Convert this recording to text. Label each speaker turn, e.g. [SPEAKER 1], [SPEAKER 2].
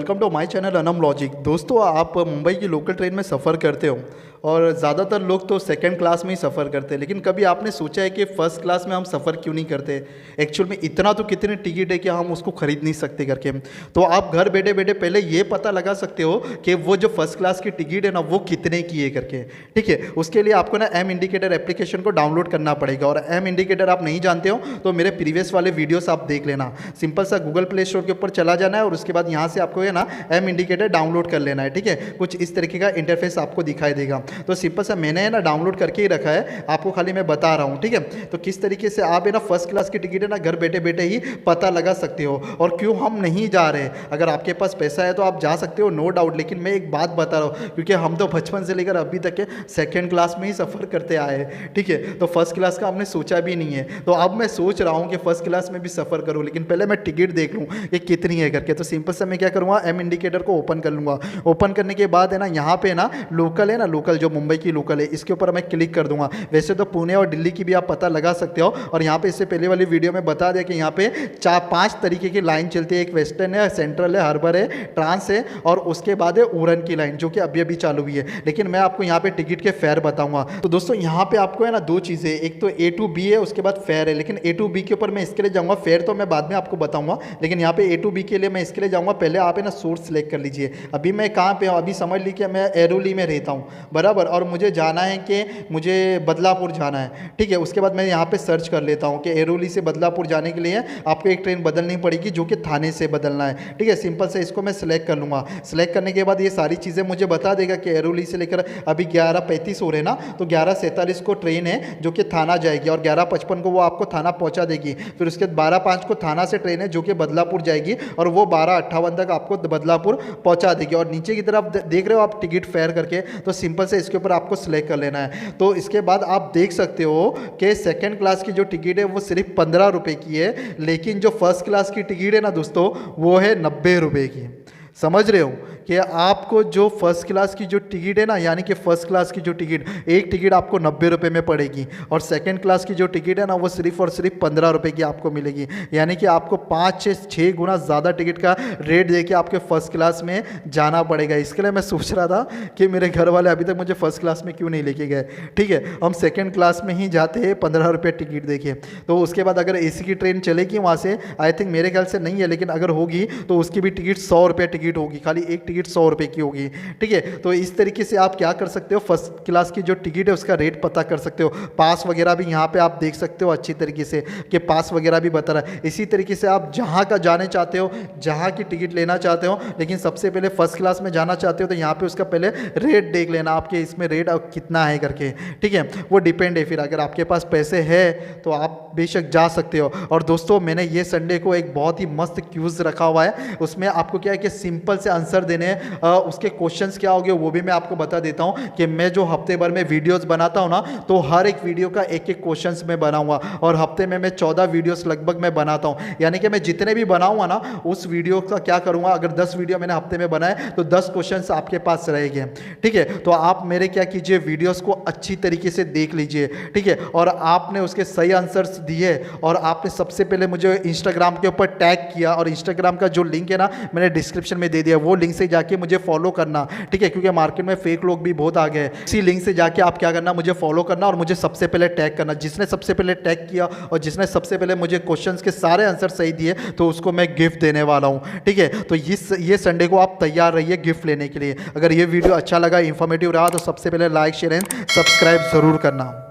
[SPEAKER 1] Welcome to my channel Anam logic. दोस्तों, आप मुंबई की लोकल ट्रेन में सफ़र करते हो और ज़्यादातर लोग तो सेकंड क्लास में ही सफ़र करते हैं, लेकिन कभी आपने सोचा है कि फ़र्स्ट क्लास में हम सफ़र क्यों नहीं करते? एक्चुअल में इतना तो कितनी टिकट है कि हम उसको ख़रीद नहीं सकते करके। तो आप घर बैठे बैठे पहले ये पता लगा सकते हो कि वो जो फर्स्ट क्लास की टिकट है ना, वो कितने की है करके। ठीक है, उसके लिए आपको ना एम इंडिकेटर एप्लीकेशन को डाउनलोड करना पड़ेगा। और एम इंडिकेटर आप नहीं जानते हो तो मेरे प्रीवियस वाले वीडियोस आप देख लेना। सिंपल सा गूगल प्ले स्टोर के ऊपर चला जाना है और उसके बाद यहाँ से आपको है ना एम इंडिकेटर डाउनलोड कर लेना है। ठीक है, कुछ इस तरीके का इंटरफेस आपको दिखाई देगा। तो सिंपल सा मैंने है ना डाउनलोड करके ही रखा है, आपको खाली मैं बता रहा हूँ। ठीक है, तो किस तरीके से आप है ना फर्स्ट क्लास की टिकट है ना घर बैठे बैठे ही पता लगा सकते हो। और क्यों हम नहीं जा रहे, अगर आपके पास पैसा है तो आप जा सकते हो, नो डाउट। लेकिन मैं एक बात बता रहा हूँ, क्योंकि हम तो बचपन से लेकर अभी तक के सेकेंड क्लास में ही सफ़र करते आए हैं। ठीक है, तो फर्स्ट क्लास का हमने सोचा भी नहीं है। तो अब मैं सोच रहा हूँ कि फर्स्ट क्लास में भी सफ़र करूँ, लेकिन पहले मैं टिकट देख लूँ कि कितनी है करके। तो सिंपल से मैं क्या करूँगा, एम इंडिकेटर को ओपन कर लूँगा। ओपन करने के बाद है ना यहाँ पे ना लोकल है ना, लोकल जो मुंबई की लोकल है, इसके ऊपर मैं क्लिक कर दूंगा। वैसे तो पुणे और दिल्ली की भी आप पता लगा सकते हो। और यहाँ पे इससे पहले वाली वीडियो में बता दिया कि यहाँ पे 4-5 तरीके की लाइन चलती है। एक वेस्टर्न है, सेंट्रल है, हार्बर है, ट्रांस है और उसके बाद है उड़न की लाइन, जो कि अभी अभी चालू हुई है। लेकिन मैं आपको यहाँ पे टिकट के फेयर बताऊंगा। तो दोस्तों यहाँ पे आपको है ना दो चीज़ें, एक तो A to B है, उसके बाद फेयर है। लेकिन A to B के ऊपर मैं इसके लिए जाऊँगा, फेयर तो मैं बाद में आपको बताऊँगा। लेकिन यहाँ पे A to B के लिए मैं इसके लिए जाऊँगा। पहले आप है ना सोर्स सेलेक्ट कर लीजिए। अभी मैं कहाँ पे हूँ, अभी समझ लीजिए मैं एरोली में रहता हूँ, बराबर। और मुझे जाना है कि मुझे बदलापुर जाना है। ठीक है, उसके बाद मैं यहाँ पे सर्च कर लेता हूँ कि एरोली से बदलापुर जाने के लिए आपको एक ट्रेन बदलनी पड़ेगी, जो कि थाने से बदलना है। ठीक है, सिंपल से इसको मैं सिलेक्ट कर लूँगा। सिलेक्ट करने के बाद ये सारी चीज़ें मुझे बता देगा कि एरोली से लेकर अभी 11:35 हो रहे ना, तो 11:47 को ट्रेन है जो कि थाना जाएगी और 11:55 को वो आपको थाना पहुँचा देगी। फिर उसके बाद 12:05 को थाना से ट्रेन है जो कि बदलापुर जाएगी और वो 12:58 तक आपको बदलापुर पहुँचा देगी। और नीचे की तरफ देख रहे हो आप टिकट फेयर करके, तो सिंपल से इसके ऊपर आपको सिलेक्ट कर लेना है। तो इसके बाद आप देख सकते हो कि सेकंड क्लास की जो टिकट है वो सिर्फ 15 रुपये की है, लेकिन जो फर्स्ट क्लास की टिकट है ना दोस्तों, वो है 90 रुपये की। समझ रहे हो कि आपको जो फर्स्ट क्लास की जो टिकट है ना, यानी कि फर्स्ट क्लास की जो टिकट, एक टिकट आपको 90 रुपये में पड़ेगी और सेकंड क्लास की जो टिकट है ना, वो सिर्फ और सिर्फ 15 रुपये की आपको मिलेगी। यानी कि आपको 5 से 6 गुना ज़्यादा टिकट का रेट दे के आपके फर्स्ट क्लास में जाना पड़ेगा। इसके लिए मैं सोच रहा था कि मेरे घर वाले अभी तक मुझे फर्स्ट क्लास में क्यों नहीं लेके गए। ठीक है, हम सेकेंड क्लास में ही जाते हैं 15 रुपये टिकट देखिए। तो उसके बाद अगर AC की ट्रेन चलेगी वहाँ से, आई थिंक मेरे ख्याल से नहीं है, लेकिन अगर होगी तो उसकी भी टिकट 100 रुपये टिकट होगी, खाली एक टिकट 100 रुपये की होगी। ठीक है, तो इस तरीके से आप क्या कर सकते हो, फर्स्ट क्लास की जो टिकट है उसका रेट पता कर सकते हो। पास वगैरह भी यहाँ पे आप देख सकते हो अच्छी तरीके से कि पास वगैरह भी बता रहा है। इसी तरीके से आप जहाँ का जाने चाहते हो, जहाँ की टिकट लेना चाहते हो, लेकिन सबसे पहले फर्स्ट क्लास में जाना चाहते हो तो यहाँ पे उसका पहले रेट देख लेना, आपके इसमें रेट कितना है करके। ठीक है, वो डिपेंड है। फिर अगर आपके पास पैसे है तो आप बेशक जा सकते हो। और दोस्तों मैंने ये संडे को एक बहुत ही मस्त क्यूज रखा हुआ है, उसमें आपको क्या है कि सिंपल से आंसर देने हैं। उसके क्वेश्चंस क्या होंगे वो भी मैं आपको बता देता हूं कि मैं जो हफ्ते भर में वीडियोस बनाता हूं ना, तो हर एक वीडियो का एक एक क्वेश्चंस मैं बनाऊंगा और हफ्ते में मैं 14 वीडियोस लगभग मैं बनाता हूं। यानी कि मैं जितने भी बनाऊंगा ना, उस वीडियो का क्या करूंगा, अगर 10 वीडियो मैंने हफ्ते में बनाए तो 10 क्वेश्चंस आपके पास रहेंगे। ठीक है, तो आप मेरे क्या कीजिए, वीडियोस को अच्छी तरीके से देख लीजिए। ठीक है, और आपने उसके सही आंसर्स दिए और आपने सबसे पहले मुझे इंस्टाग्राम के ऊपर टैग किया, और इंस्टाग्राम का जो लिंक है ना मैंने डिस्क्रिप्शन में दे दिया, वो लिंक से जाके मुझे फॉलो करना। ठीक है, क्योंकि मार्केट में फेक लोग भी बहुत आ गए। इसी लिंक से जाके आप क्या करना, मुझे फॉलो करना और मुझे सबसे पहले टैग करना। जिसने सबसे पहले टैग किया और जिसने सबसे पहले मुझे क्वेश्चंस के सारे आंसर सही दिए, तो उसको मैं गिफ्ट देने वाला हूं। ठीक है, तो ये संडे को आप तैयार रहिए गिफ्ट लेने के लिए। अगर ये वीडियो अच्छा लगा, इंफॉर्मेटिव रहा, तो सबसे पहले लाइक, शेयर एंड सब्सक्राइब जरूर करना।